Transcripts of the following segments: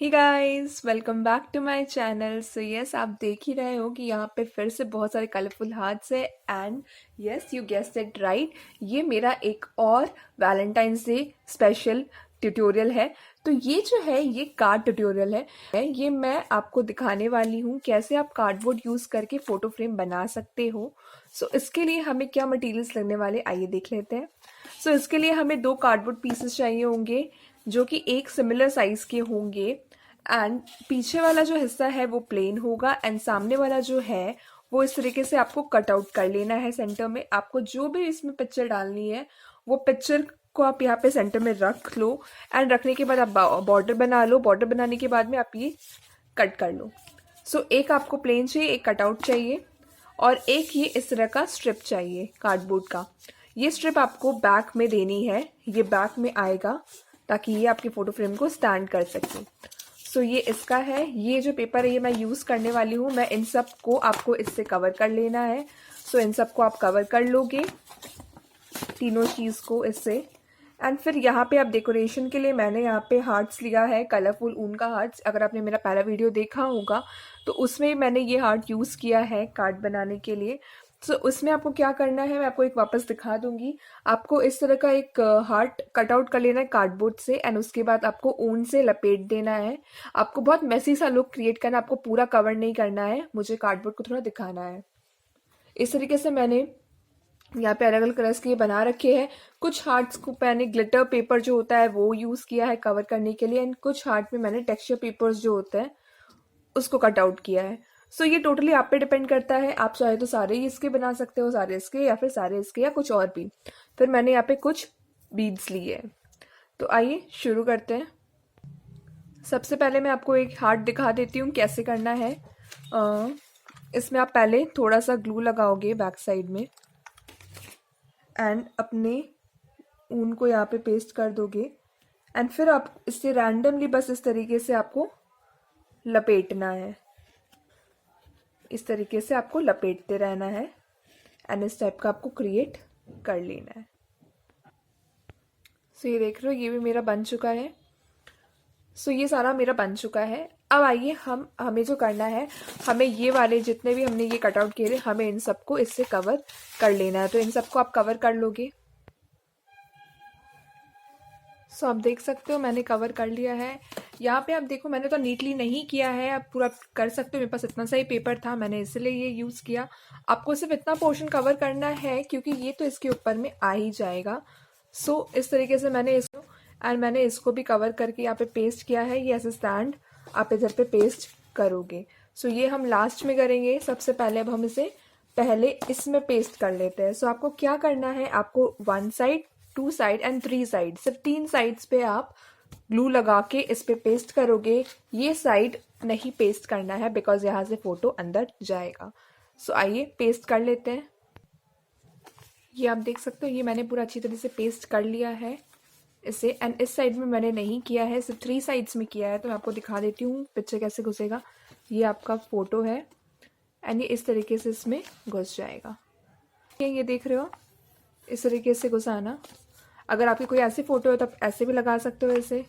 Hey guys, welcome back to my channel. So yes, आप देख ही रहे हो कि यहाँ पे फिर से बहुत सारे कलरफुल हार्ट्स है। And yes, you guessed it right, ये मेरा एक और वैलेंटाइंस डे स्पेशल ट्यूटोरियल है। तो ये जो है ये कार्ड ट्यूटोरियल है। ये मैं आपको दिखाने वाली हूँ कैसे आप कार्डबोर्ड यूज़ करके फ़ोटो फ्रेम बना सकते हो। सो इसके लिए हमें क्या मटेरियल्स लगने वाले, आइए देख लेते हैं। सो इसके लिए हमें दो कार्डबोर्ड पीसेस चाहिए होंगे जो कि एक सिमिलर साइज के होंगे। एंड पीछे वाला जो हिस्सा है वो प्लेन होगा एंड सामने वाला जो है वो इस तरीके से आपको कट आउट कर लेना है। सेंटर में आपको जो भी इसमें पिक्चर डालनी है वो पिक्चर को आप यहाँ पे सेंटर में रख लो। एंड रखने के बाद आप बॉर्डर बना लो। बॉर्डर बनाने के बाद में आप ये कट कर लो। सो एक आपको प्लेन चाहिए, एक कटआउट चाहिए और एक ये इस तरह का स्ट्रिप चाहिए कार्डबोर्ड का। ये स्ट्रिप आपको बैक में देनी है, ये बैक में आएगा ताकि ये आपके फोटो फ्रेम को स्टैंड कर सके। सो ये इसका है, ये जो पेपर है ये मैं यूज़ करने वाली हूँ। मैं इन सब को आपको इससे कवर कर लेना है। सो इन सब को आप कवर कर लोगे, तीनों चीज़ को इससे। एंड फिर यहाँ पे आप डेकोरेशन के लिए मैंने यहाँ पे हार्ट्स लिया है, कलरफुल ऊन का हार्ट्स। अगर आपने मेरा पहला वीडियो देखा होगा तो उसमें मैंने ये हार्ट यूज़ किया है कार्ड बनाने के लिए। सो उसमें आपको क्या करना है मैं आपको एक वापस दिखा दूंगी। आपको इस तरह का एक हार्ट कट आउट कर लेना है कार्डबोर्ड से एंड उसके बाद आपको ऊन से लपेट देना है। आपको बहुत मेसी सा लुक क्रिएट करना है, आपको पूरा कवर नहीं करना है, मुझे कार्डबोर्ड को थोड़ा दिखाना है। इस तरीके से मैंने यहाँ पे अलग अलग कलर्स के बना रखे हैं। कुछ हार्ट्स को मैंने ग्लिटर पेपर जो होता है वो यूज़ किया है कवर करने के लिए एंड कुछ हार्ट में मैंने टेक्सचर पेपर्स जो होते हैं उसको कट आउट किया है। सो ये टोटली आप पे डिपेंड करता है, आप चाहे तो सारे ही इसके बना सकते हो, सारे इसके या फिर सारे इसके या कुछ और भी। फिर मैंने यहाँ पे कुछ बीड्स लिए हैं। तो आइए शुरू करते हैं। सबसे पहले मैं आपको एक हार्ट दिखा देती हूँ कैसे करना है। इसमें आप पहले थोड़ा सा ग्लू लगाओगे बैक साइड में एंड अपने ऊन को यहाँ पे पेस्ट कर दोगे। एंड फिर आप इससे रैंडमली बस इस तरीके से आपको लपेटना है, इस तरीके से आपको लपेटते रहना है एंड इस टाइप का आपको क्रिएट कर लेना है। सो ये देख रहे हो ये भी मेरा बन चुका है। सो ये सारा मेरा बन चुका है। अब आइए हमें जो करना है, हमें ये वाले जितने भी हमने ये कटआउट किए थे हमें इन सबको इससे कवर कर लेना है। तो इन सबको आप कवर कर लोगे। सो आप देख सकते हो मैंने कवर कर लिया है। यहाँ पे आप देखो मैंने तो नीटली नहीं किया है, आप पूरा कर सकते हो। मेरे पास इतना सा ही पेपर था, मैंने इसलिए ये यूज़ किया। आपको सिर्फ इतना पोर्शन कवर करना है क्योंकि ये तो इसके ऊपर में आ ही जाएगा। सो इस तरीके से मैंने इसको एंड मैंने इसको भी कवर करके यहाँ पे पेस्ट किया है। ये ऐसे स्टैंड आप इधर पे पेस्ट करोगे। सो ये हम लास्ट में करेंगे। सबसे पहले अब हम इसे पहले इसमें पेस्ट कर लेते हैं। सो आपको क्या करना है, आपको one side, two side and three side, सिर्फ तीन साइड्स पे आप ग्लू लगा के इस पे पेस्ट करोगे। ये साइड नहीं पेस्ट करना है बिकॉज यहाँ से फोटो अंदर जाएगा। सो आइए पेस्ट कर लेते हैं। ये आप देख सकते हो ये मैंने पूरा अच्छी तरह से पेस्ट कर लिया है इसे। एंड इस साइड में मैंने नहीं किया है, सिर्फ थ्री साइड्स में किया है। तो मैं आपको दिखा देती हूँ पिक्चर कैसे घुसेगा। ये आपका फोटो है एंड ये इस तरीके से इसमें घुस जाएगा। ये देख रहे हो, इस तरीके से घुसाना। अगर आपकी कोई ऐसी फोटो है तो आप ऐसे भी लगा सकते हो ऐसे।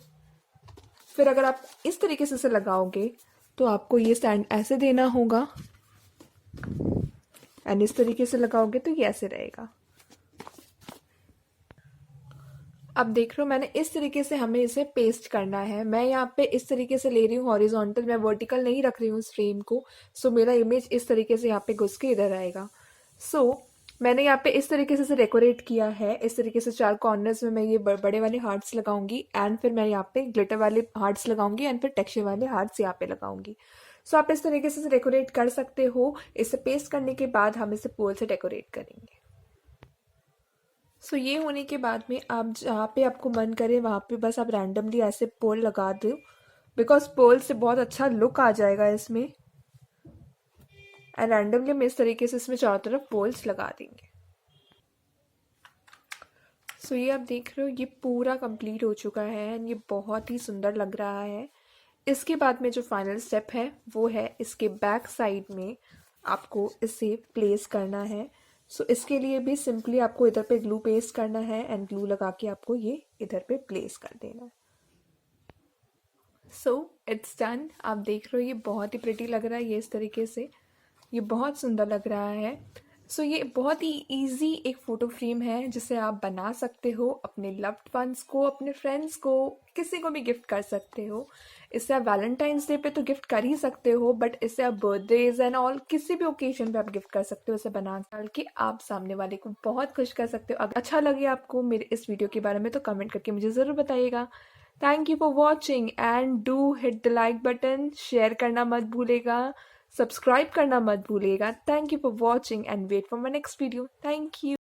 फिर अगर आप इस तरीके से इसे लगाओगे तो आपको ये स्टैंड ऐसे देना होगा एंड इस तरीके से लगाओगे तो ये ऐसे रहेगा। अब देख रहे हो मैंने इस तरीके से हमें इसे पेस्ट करना है। मैं यहाँ पे इस तरीके से ले रही हूँ हॉरिजॉन्टल, मैं वर्टिकल नहीं रख रही हूँ इस फ्रेम को। सो मेरा इमेज इस तरीके से यहाँ पे घुस के इधर आएगा। सो मैंने यहाँ पे इस तरीके से डेकोरेट किया है। इस तरीके से चार कॉर्नर्स में मैं ये बड़े वाले हार्ट्स लगाऊंगी एंड फिर मैं यहाँ पे ग्लिटर वाले हार्ट्स लगाऊंगी एंड फिर टेक्सचर वाले हार्ट्स यहाँ पे लगाऊंगी। सो आप इस तरीके से डेकोरेट कर सकते हो। इसे पेस्ट करने के बाद हम इसे पोल से डेकोरेट करेंगे। सो ये होने के बाद में आप जहाँ पे आपको मन करे वहाँ पे बस आप रैंडमली ऐसे पोल लगा दो बिकॉज पोल से बहुत अच्छा लुक आ जाएगा इसमें। एंड रैंडमली हम इस तरीके से इसमें चारों तरफ पोल्स लगा देंगे। सो ये आप देख रहे हो ये पूरा कंप्लीट हो चुका है एंड ये बहुत ही सुंदर लग रहा है। इसके बाद में जो फाइनल स्टेप है वो है इसके बैक साइड में आपको इसे प्लेस करना है। सो इसके लिए भी सिंपली आपको इधर पे ग्लू पेस्ट करना है एंड ग्लू लगा के आपको ये इधर पे प्लेस कर देना है। So it's done. आप देख रहे हो ये बहुत ही प्रिटी लग रहा है ये इस तरीके से। ये बहुत सुंदर लग रहा है। सो ये बहुत ही इजी एक फ़ोटो फ्रेम है जिसे आप बना सकते हो अपने लव्ड वंस को, अपने फ्रेंड्स को, किसी को भी गिफ्ट कर सकते हो। इसे आप वैलेंटाइंस डे पे तो गिफ्ट कर ही सकते हो, बट इसे आप बर्थडेज एंड ऑल किसी भी ओकेजन पे आप गिफ्ट कर सकते हो। इसे बना डाल के आप सामने वाले को बहुत खुश कर सकते हो। अगर अच्छा लगे आपको मेरे इस वीडियो के बारे में तो कमेंट करके मुझे ज़रूर बताइएगा। Thank you for watching and do hit the like button. Share करना मत भूलेगा, सब्सक्राइब करना मत भूलिएगा। Thank you for watching and wait for my next video. Thank you.